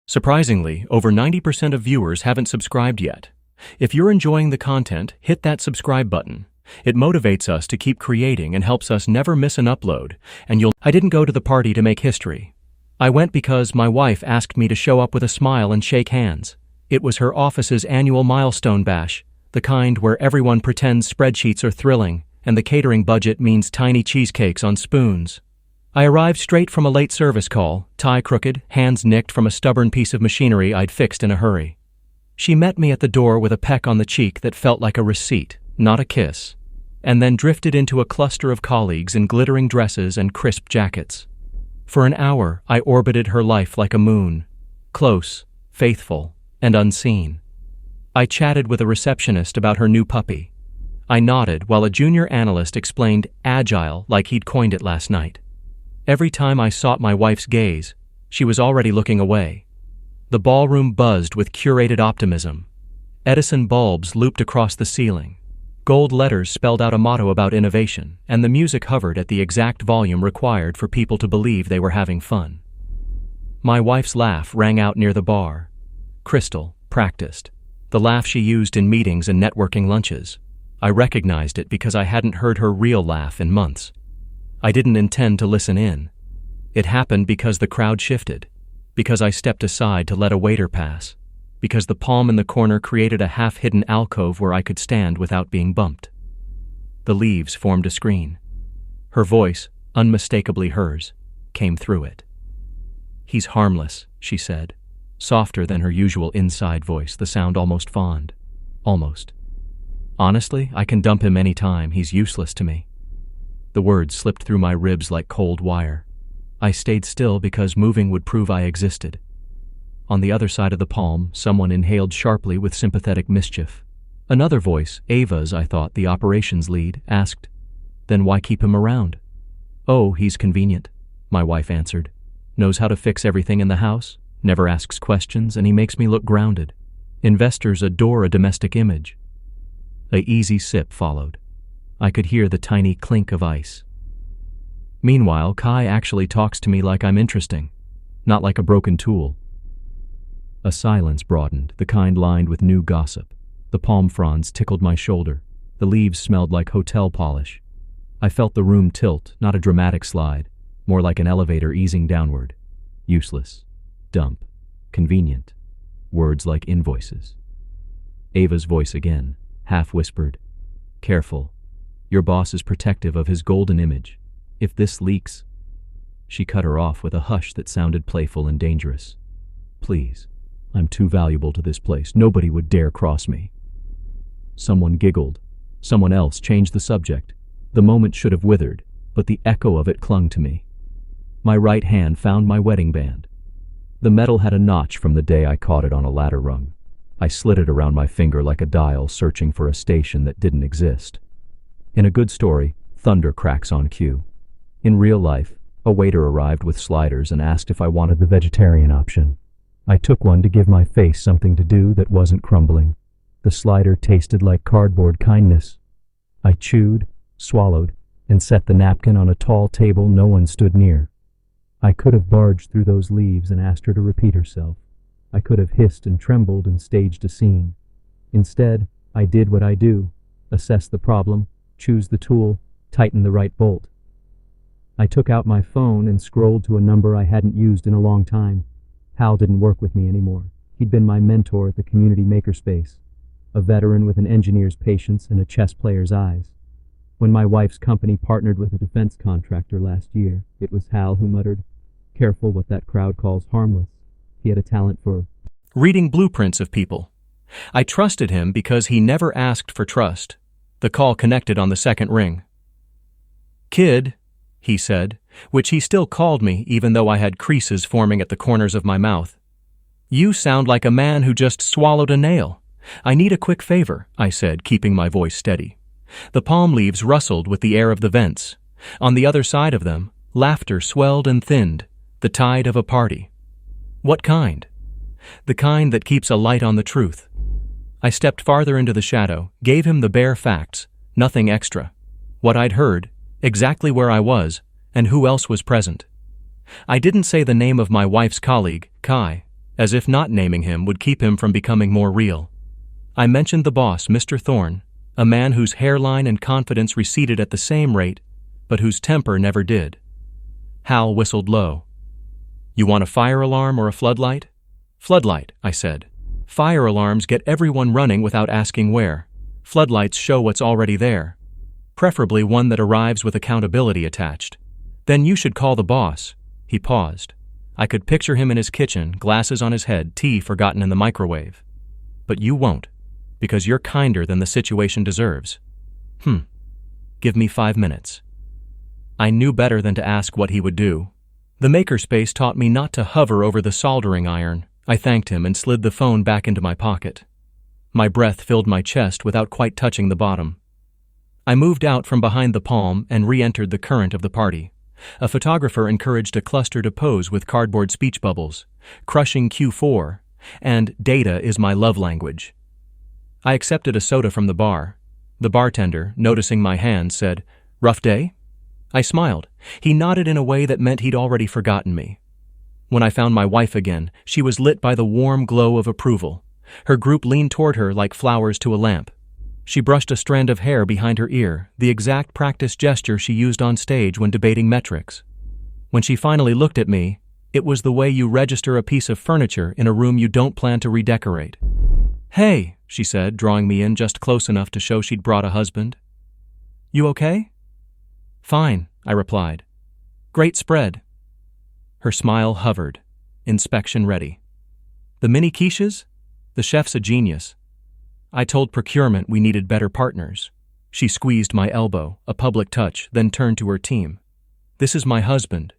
Surprisingly, over 90% of viewers haven't subscribed yet. If you're enjoying the content, hit that subscribe button. It motivates us to keep creating and helps us never miss an upload, I didn't go to the party to make history. I went because my wife asked me to show up with a smile and shake hands. It was her office's annual milestone bash, the kind where everyone pretends spreadsheets are thrilling and the catering budget means tiny cheesecakes on spoons. I arrived straight from a late service call, tie crooked, hands nicked from a stubborn piece of machinery I'd fixed in a hurry. She met me at the door with a peck on the cheek that felt like a receipt, not a kiss, and then drifted into a cluster of colleagues in glittering dresses and crisp jackets. For an hour, I orbited her life like a moon, close, faithful, and unseen. I chatted with a receptionist about her new puppy. I nodded while a junior analyst explained agile like he'd coined it last night. Every time I sought my wife's gaze, she was already looking away. The ballroom buzzed with curated optimism. Edison bulbs looped across the ceiling. Gold letters spelled out a motto about innovation, and the music hovered at the exact volume required for people to believe they were having fun. My wife's laugh rang out near the bar. Crystal, practiced. The laugh she used in meetings and networking lunches. I recognized it because I hadn't heard her real laugh in months. I didn't intend to listen in. It happened because the crowd shifted, because I stepped aside to let a waiter pass, because the palm in the corner created a half-hidden alcove where I could stand without being bumped. The leaves formed a screen. Her voice, unmistakably hers, came through it. "He's harmless," she said, softer than her usual inside voice, the sound almost fond. Almost. "Honestly, I can dump him any time. He's useless to me." The words slipped through my ribs like cold wire. I stayed still because moving would prove I existed. On the other side of the palm, someone inhaled sharply with sympathetic mischief. Another voice, Ava's, I thought, the operations lead, asked, "Then why keep him around?" "Oh, he's convenient," my wife answered. "Knows how to fix everything in the house, never asks questions, and he makes me look grounded. Investors adore a domestic image." An easy sip followed. I could hear the tiny clink of ice. Meanwhile, Kai actually talks to me like I'm interesting, not like a broken tool. A silence broadened, the kind lined with new gossip. The palm fronds tickled my shoulder. The leaves smelled like hotel polish. I felt the room tilt, not a dramatic slide, more like an elevator easing downward. Useless. Dump. Convenient. Words like invoices. Ava's voice again, half-whispered. "Careful. Your boss is protective of his golden image. If this leaks..." She cut her off with a hush that sounded playful and dangerous. "Please. I'm too valuable to this place. Nobody would dare cross me." Someone giggled. Someone else changed the subject. The moment should have withered, but the echo of it clung to me. My right hand found my wedding band. The metal had a notch from the day I caught it on a ladder rung. I slid it around my finger like a dial searching for a station that didn't exist. In a good story, thunder cracks on cue. In real life, a waiter arrived with sliders and asked if I wanted the vegetarian option. I took one to give my face something to do that wasn't crumbling. The slider tasted like cardboard kindness. I chewed, swallowed, and set the napkin on a tall table no one stood near. I could have barged through those leaves and asked her to repeat herself. I could have hissed and trembled and staged a scene. Instead, I did what I do: assess the problem, choose the tool, tighten the right bolt. I took out my phone and scrolled to a number I hadn't used in a long time. Hal didn't work with me anymore. He'd been my mentor at the community makerspace, a veteran with an engineer's patience and a chess player's eyes. When my wife's company partnered with a defense contractor last year, it was Hal who muttered, "Careful what that crowd calls harmless." He had a talent for reading blueprints of people. I trusted him because he never asked for trust. The call connected on the second ring. "Kid," he said, which he still called me even though I had creases forming at the corners of my mouth. "You sound like a man who just swallowed a nail. I need a quick favor," I said, keeping my voice steady. The palm leaves rustled with the air of the vents. On the other side of them, laughter swelled and thinned, the tide of a party. "What kind?" "The kind that keeps a light on the truth." I stepped farther into the shadow, gave him the bare facts, nothing extra. What I'd heard, exactly where I was, and who else was present. I didn't say the name of my wife's colleague, Kai, as if not naming him would keep him from becoming more real. I mentioned the boss, Mr. Thorne, a man whose hairline and confidence receded at the same rate, but whose temper never did. Hal whistled low. "You want a fire alarm or a floodlight?" "Floodlight," I said. "Fire alarms get everyone running without asking where. Floodlights show what's already there. Preferably one that arrives with accountability attached. Then you should call the boss." He paused. I could picture him in his kitchen, glasses on his head, tea forgotten in the microwave. "But you won't, because you're kinder than the situation deserves." Give me 5 minutes. I knew better than to ask what he would do. The makerspace taught me not to hover over the soldering iron. I thanked him and slid the phone back into my pocket. My breath filled my chest without quite touching the bottom. I moved out from behind the palm and re-entered the current of the party. A photographer encouraged a cluster to pose with cardboard speech bubbles, crushing Q4, and data is my love language. I accepted a soda from the bar. The bartender, noticing my hand, said, "Rough day?" I smiled. He nodded in a way that meant he'd already forgotten me. When I found my wife again, she was lit by the warm glow of approval. Her group leaned toward her like flowers to a lamp. She brushed a strand of hair behind her ear, the exact practice gesture she used on stage when debating metrics. When she finally looked at me, it was the way you register a piece of furniture in a room you don't plan to redecorate. "Hey," she said, drawing me in just close enough to show she'd brought a husband. "You okay?" "Fine," I replied. "Great spread." Her smile hovered, inspection ready. "The mini quiches? The chef's a genius. I told procurement we needed better partners." She squeezed my elbow, a public touch, then turned to her team. "This is my husband.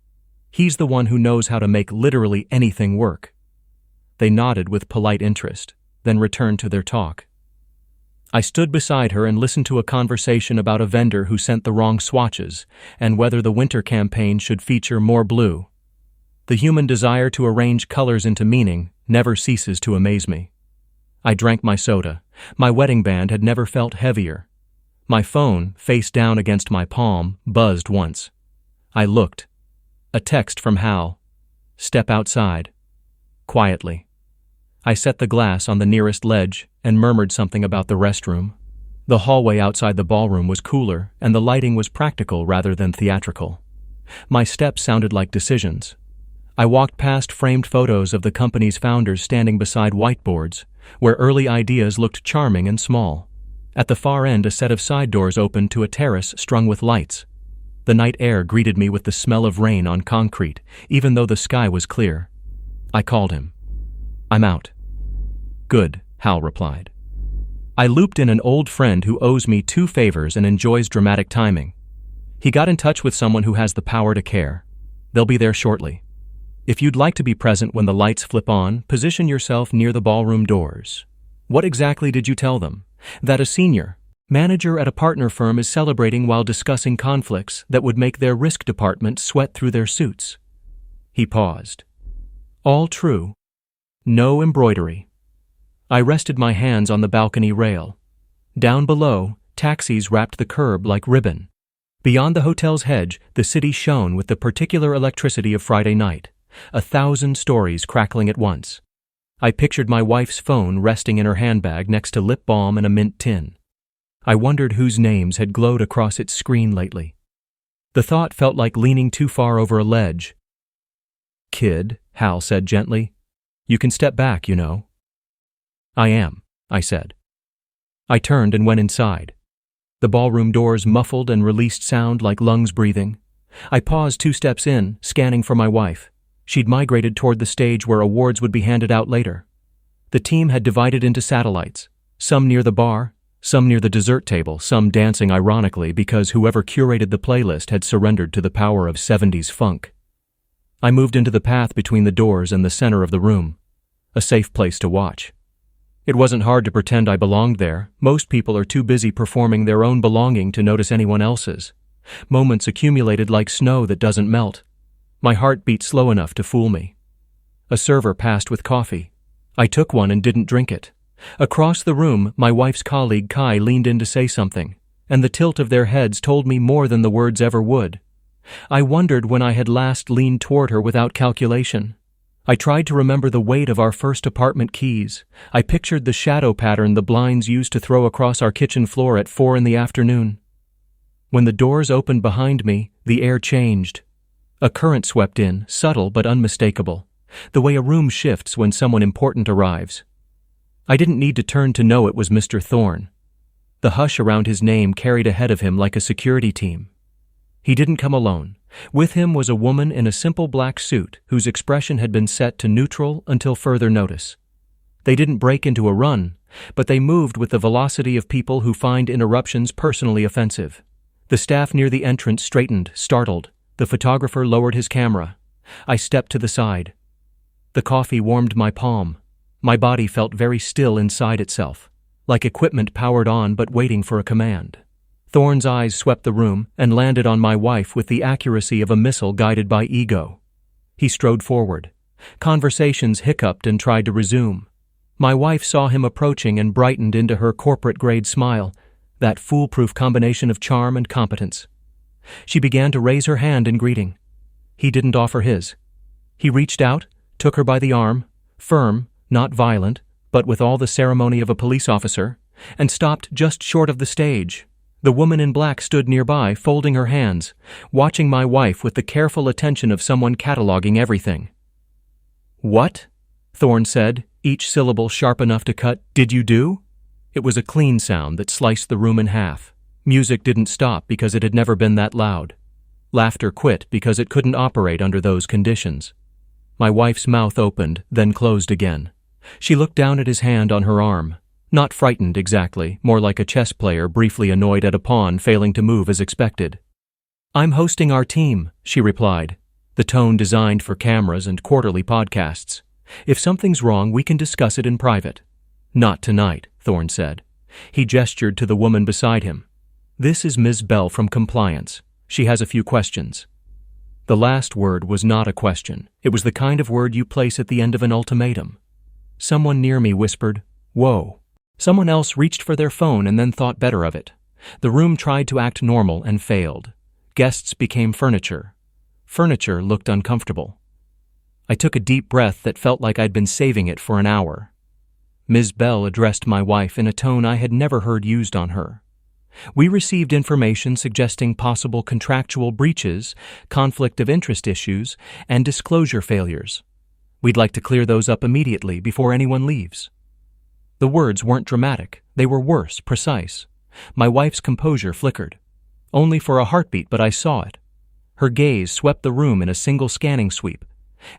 He's the one who knows how to make literally anything work." They nodded with polite interest, then returned to their talk. I stood beside her and listened to a conversation about a vendor who sent the wrong swatches and whether the winter campaign should feature more blue. The human desire to arrange colors into meaning never ceases to amaze me. I drank my soda. My wedding band had never felt heavier. My phone, face down against my palm, buzzed once. I looked. A text from Hal. "Step outside." Quietly. I set the glass on the nearest ledge and murmured something about the restroom. The hallway outside the ballroom was cooler, and the lighting was practical rather than theatrical. My steps sounded like decisions. I walked past framed photos of the company's founders standing beside whiteboards, where early ideas looked charming and small. At the far end, a set of side doors opened to a terrace strung with lights. The night air greeted me with the smell of rain on concrete, even though the sky was clear. I called him. "I'm out." "Good," Hal replied. I looped in an old friend who owes me 2 favors and enjoys dramatic timing. He got in touch with someone who has the power to care. They'll be there shortly. If you'd like to be present when the lights flip on, position yourself near the ballroom doors. What exactly did you tell them? That a senior manager at a partner firm is celebrating while discussing conflicts that would make their risk department sweat through their suits. He paused. All true. No embroidery. I rested my hands on the balcony rail. Down below, taxis wrapped the curb like ribbon. Beyond the hotel's hedge, the city shone with the particular electricity of Friday night, 1,000 stories crackling at once. I pictured my wife's phone resting in her handbag next to lip balm and a mint tin. I wondered whose names had glowed across its screen lately. The thought felt like leaning too far over a ledge. "Kid," Hal said gently, "you can step back, you know." "I am," I said. I turned and went inside. The ballroom doors muffled and released sound like lungs breathing. I paused 2 steps in, scanning for my wife. She'd migrated toward the stage where awards would be handed out later. The team had divided into satellites, some near the bar, some near the dessert table, some dancing ironically because whoever curated the playlist had surrendered to the power of 70s funk. I moved into the path between the doors and the center of the room, a safe place to watch. It wasn't hard to pretend I belonged there. Most people are too busy performing their own belonging to notice anyone else's. Moments accumulated like snow that doesn't melt. My heart beat slow enough to fool me. A server passed with coffee. I took one and didn't drink it. Across the room, my wife's colleague Kai leaned in to say something, and the tilt of their heads told me more than the words ever would. I wondered when I had last leaned toward her without calculation. I tried to remember the weight of our first apartment keys. I pictured the shadow pattern the blinds used to throw across our kitchen floor at 4 in the afternoon. When the doors opened behind me, the air changed. A current swept in, subtle but unmistakable, the way a room shifts when someone important arrives. I didn't need to turn to know it was Mr. Thorne. The hush around his name carried ahead of him like a security team. He didn't come alone. With him was a woman in a simple black suit whose expression had been set to neutral until further notice. They didn't break into a run, but they moved with the velocity of people who find interruptions personally offensive. The staff near the entrance straightened, startled. The photographer lowered his camera. I stepped to the side. The coffee warmed my palm. My body felt very still inside itself, like equipment powered on but waiting for a command. Thorne's eyes swept the room and landed on my wife with the accuracy of a missile guided by ego. He strode forward. Conversations hiccuped and tried to resume. My wife saw him approaching and brightened into her corporate-grade smile, that foolproof combination of charm and competence. She began to raise her hand in greeting. He didn't offer his. He reached out, took her by the arm, firm, not violent, but with all the ceremony of a police officer, and stopped just short of the stage. The woman in black stood nearby, folding her hands, watching my wife with the careful attention of someone cataloging everything. "What?" Thorne said, each syllable sharp enough to cut. "Did you do?" It was a clean sound that sliced the room in half. Music didn't stop because it had never been that loud. Laughter quit because it couldn't operate under those conditions. My wife's mouth opened, then closed again. She looked down at his hand on her arm. Not frightened exactly, more like a chess player briefly annoyed at a pawn failing to move as expected. "I'm hosting our team," she replied, the tone designed for cameras and quarterly podcasts. "If something's wrong, we can discuss it in private." "Not tonight," Thorne said. He gestured to the woman beside him. "This is Ms. Bell from compliance. She has a few questions." The last word was not a question. It was the kind of word you place at the end of an ultimatum. Someone near me whispered, "Whoa." Someone else reached for their phone and then thought better of it. The room tried to act normal and failed. Guests became furniture. Furniture looked uncomfortable. I took a deep breath that felt like I'd been saving it for an hour. Ms. Bell addressed my wife in a tone I had never heard used on her. "We received information suggesting possible contractual breaches, conflict of interest issues, and disclosure failures. We'd like to clear those up immediately before anyone leaves." The words weren't dramatic. They were worse, precise. My wife's composure flickered. Only for a heartbeat, but I saw it. Her gaze swept the room in a single scanning sweep,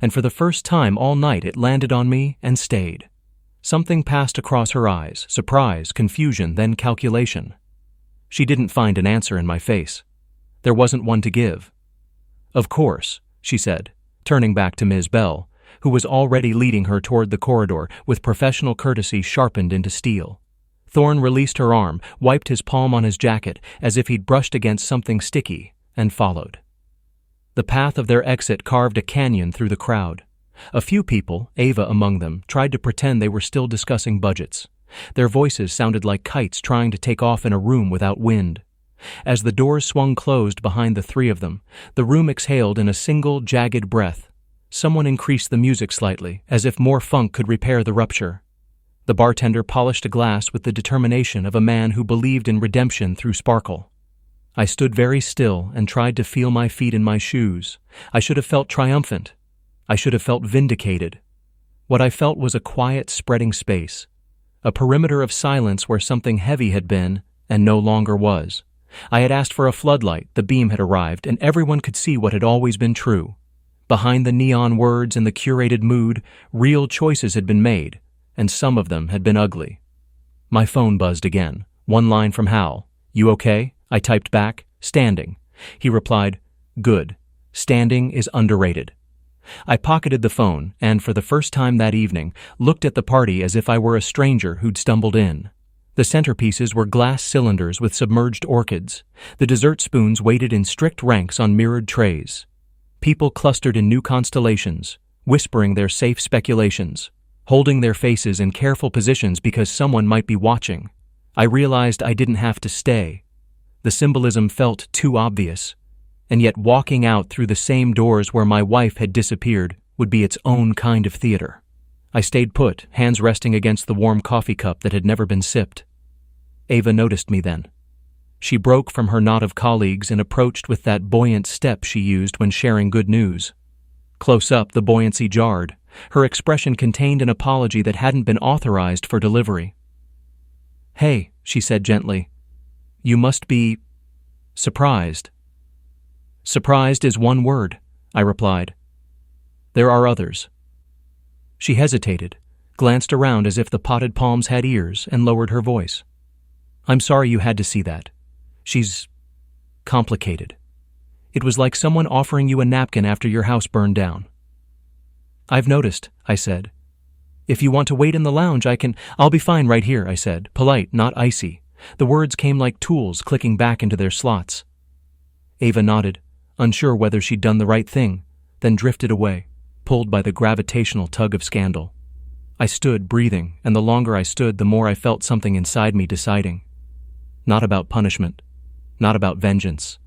and for the first time all night it landed on me and stayed. Something passed across her eyes, surprise, confusion, then calculation. She didn't find an answer in my face. There wasn't one to give. "Of course," she said, turning back to Ms. Bell, who was already leading her toward the corridor with professional courtesy sharpened into steel. Thorne released her arm, wiped his palm on his jacket as if he'd brushed against something sticky, and followed. The path of their exit carved a canyon through the crowd. A few people, Ava among them, tried to pretend they were still discussing budgets. Their voices sounded like kites trying to take off in a room without wind. As the doors swung closed behind the three of them, the room exhaled in a single, jagged breath. Someone increased the music slightly, as if more funk could repair the rupture. The bartender polished a glass with the determination of a man who believed in redemption through sparkle. I stood very still and tried to feel my feet in my shoes. I should have felt triumphant. I should have felt vindicated. What I felt was a quiet, spreading space, a perimeter of silence where something heavy had been and no longer was. I had asked for a floodlight, the beam had arrived, and everyone could see what had always been true. Behind the neon words and the curated mood, real choices had been made, and some of them had been ugly. My phone buzzed again. One line from Hal. "You okay?" I typed back, "Standing." He replied, "Good. Standing is underrated." I pocketed the phone and, for the first time that evening, looked at the party as if I were a stranger who'd stumbled in. The centerpieces were glass cylinders with submerged orchids. The dessert spoons waited in strict ranks on mirrored trays. People clustered in new constellations, whispering their safe speculations, holding their faces in careful positions because someone might be watching. I realized I didn't have to stay. The symbolism felt too obvious. And yet walking out through the same doors where my wife had disappeared would be its own kind of theater. I stayed put, hands resting against the warm coffee cup that had never been sipped. Ava noticed me then. She broke from her knot of colleagues and approached with that buoyant step she used when sharing good news. Close up, the buoyancy jarred. Her expression contained an apology that hadn't been authorized for delivery. "Hey," she said gently. "You must be surprised." "Surprised is one word," I replied. "There are others." She hesitated, glanced around as if the potted palms had ears, and lowered her voice. "I'm sorry you had to see that. She's complicated. It was like someone offering you a napkin after your house burned down." "I've noticed," I said. "If you want to wait in the lounge, I'll be fine right here," I said, polite, not icy. The words came like tools clicking back into their slots. Ava nodded, unsure whether she'd done the right thing, then drifted away, pulled by the gravitational tug of scandal. I stood, breathing, and the longer I stood, the more I felt something inside me deciding. Not about punishment, not about vengeance.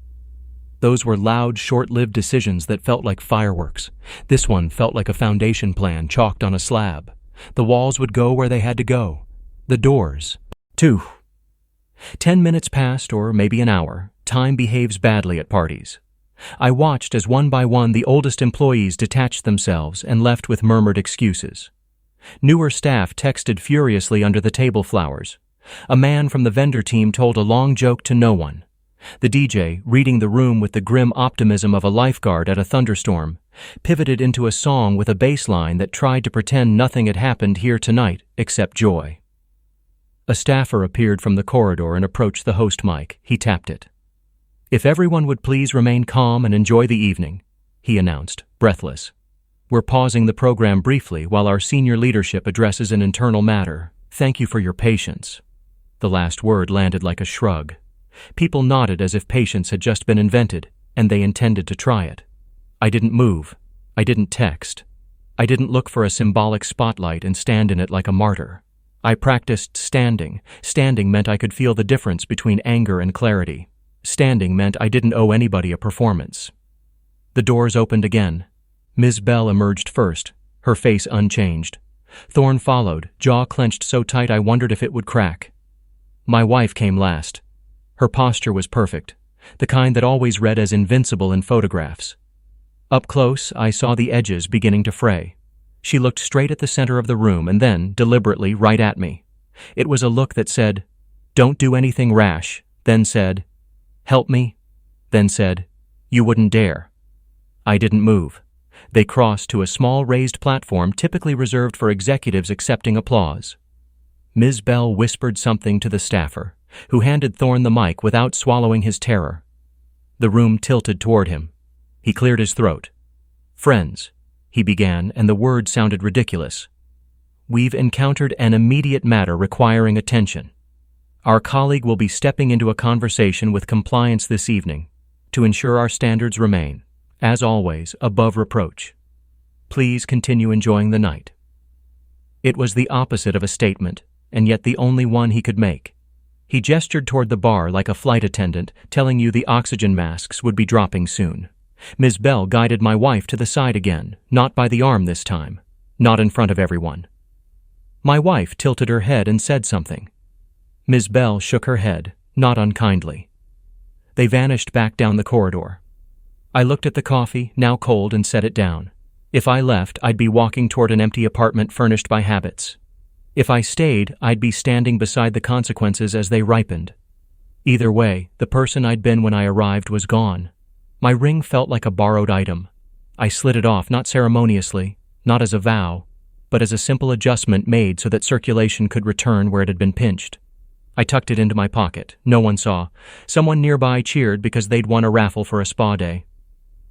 Those were loud, short-lived decisions that felt like fireworks. This one felt like a foundation plan chalked on a slab. The walls would go where they had to go. The doors, too. 10 minutes passed, or maybe an hour. Time behaves badly at parties. I watched as one by one the oldest employees detached themselves and left with murmured excuses. Newer staff texted furiously under the table flowers. A man from the vendor team told a long joke to no one. The DJ, reading the room with the grim optimism of a lifeguard at a thunderstorm, pivoted into a song with a bass line that tried to pretend nothing had happened here tonight except joy. A staffer appeared from the corridor and approached the host mic. He tapped it. "If everyone would please remain calm and enjoy the evening," he announced, breathless. "We're pausing the program briefly while our senior leadership addresses an internal matter. Thank you for your patience." The last word landed like a shrug. People nodded as if patience had just been invented, and they intended to try it. I didn't move. I didn't text. I didn't look for a symbolic spotlight and stand in it like a martyr. I practiced standing. Standing meant I could feel the difference between anger and clarity. Standing meant I didn't owe anybody a performance. The doors opened again. Ms. Bell emerged first, her face unchanged. Thorne followed, jaw clenched so tight I wondered if it would crack. My wife came last. Her posture was perfect, the kind that always read as invincible in photographs. Up close, I saw the edges beginning to fray. She looked straight at the center of the room and then, deliberately, right at me. It was a look that said, "Don't do anything rash," then said, "Help me," then said, "You wouldn't dare." I didn't move. They crossed to a small raised platform typically reserved for executives accepting applause. Ms. Bell whispered something to the staffer, who handed Thorne the mic without swallowing his terror. The room tilted toward him. He cleared his throat. "Friends," he began, and the word sounded ridiculous. "We've encountered an immediate matter requiring attention. Our colleague will be stepping into a conversation with compliance this evening to ensure our standards remain, as always, above reproach. Please continue enjoying the night." It was the opposite of a statement, and yet the only one he could make. He gestured toward the bar like a flight attendant, telling you the oxygen masks would be dropping soon. Ms. Bell guided my wife to the side again, not by the arm this time, not in front of everyone. My wife tilted her head and said something. Ms. Bell shook her head, not unkindly. They vanished back down the corridor. I looked at the coffee, now cold, and set it down. If I left, I'd be walking toward an empty apartment furnished by habits. If I stayed, I'd be standing beside the consequences as they ripened. Either way, the person I'd been when I arrived was gone. My ring felt like a borrowed item. I slid it off, not ceremoniously, not as a vow, but as a simple adjustment made so that circulation could return where it had been pinched. I tucked it into my pocket. No one saw. Someone nearby cheered because they'd won a raffle for a spa day.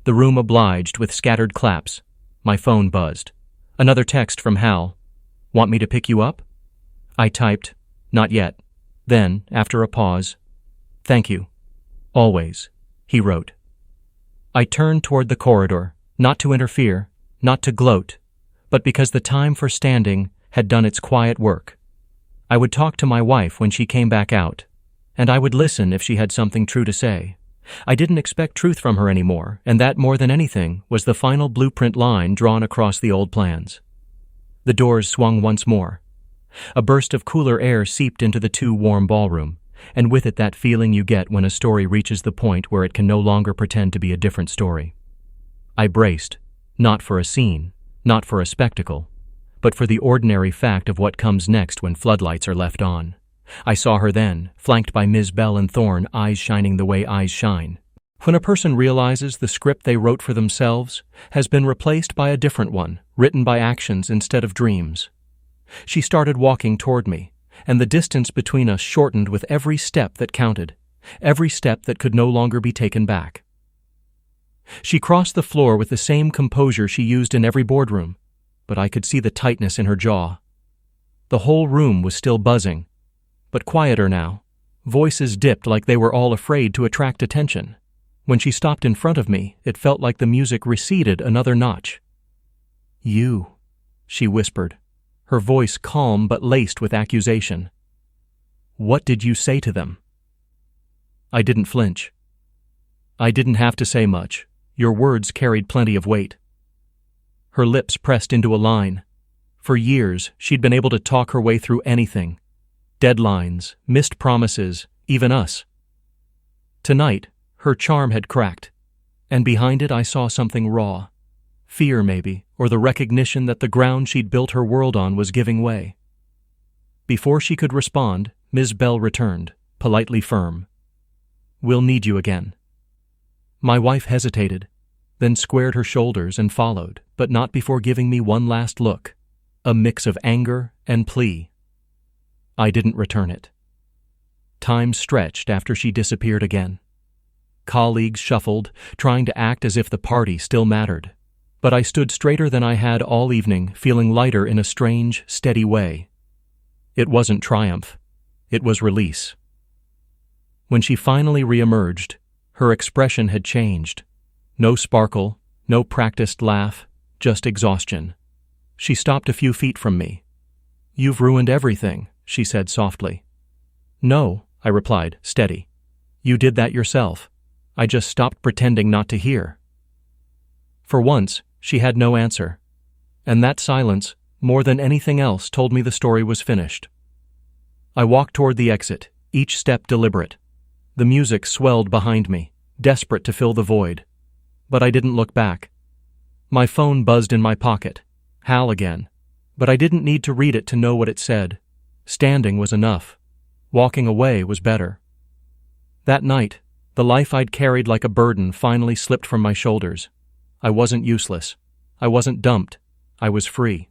The room obliged with scattered claps. My phone buzzed. Another text from Hal. "Want me to pick you up?" I typed, "Not yet." Then, after a pause, "Thank you. Always," he wrote. I turned toward the corridor, not to interfere, not to gloat, but because the time for standing had done its quiet work. I would talk to my wife when she came back out, and I would listen if she had something true to say. I didn't expect truth from her anymore, and that, more than anything, was the final blueprint line drawn across the old plans. The doors swung once more. A burst of cooler air seeped into the too-warm ballroom, and with it that feeling you get when a story reaches the point where it can no longer pretend to be a different story. I braced, not for a scene, not for a spectacle, but for the ordinary fact of what comes next when floodlights are left on. I saw her then, flanked by Ms. Bell and Thorne, eyes shining the way eyes shine. When a person realizes the script they wrote for themselves has been replaced by a different one, written by actions instead of dreams. She started walking toward me, and the distance between us shortened with every step that counted, every step that could no longer be taken back. She crossed the floor with the same composure she used in every boardroom, but I could see the tightness in her jaw. The whole room was still buzzing, but quieter now. Voices dipped like they were all afraid to attract attention. When she stopped in front of me, it felt like the music receded another notch. "You," she whispered, her voice calm but laced with accusation. "What did you say to them?" I didn't flinch. "I didn't have to say much. Your words carried plenty of weight." Her lips pressed into a line. For years, she'd been able to talk her way through anything. Deadlines, missed promises, even us. Tonight, her charm had cracked, and behind it I saw something raw. Fear, maybe, or the recognition that the ground she'd built her world on was giving way. Before she could respond, Ms. Bell returned, politely firm. "We'll need you again." My wife hesitated, then squared her shoulders and followed, but not before giving me one last look, a mix of anger and plea. I didn't return it. Time stretched after she disappeared again. Colleagues shuffled, trying to act as if the party still mattered. But I stood straighter than I had all evening, feeling lighter in a strange, steady way. It wasn't triumph. It was release. When she finally reemerged, her expression had changed. No sparkle, no practiced laugh, just exhaustion. She stopped a few feet from me. "You've ruined everything," she said softly. "No," I replied, steady. "You did that yourself. I just stopped pretending not to hear." For once, she had no answer, and that silence, more than anything else, told me the story was finished. I walked toward the exit, each step deliberate. The music swelled behind me, desperate to fill the void. But I didn't look back. My phone buzzed in my pocket. Hal again. But I didn't need to read it to know what it said. Standing was enough. Walking away was better. That night, the life I'd carried like a burden finally slipped from my shoulders. I wasn't useless. I wasn't dumped. I was free.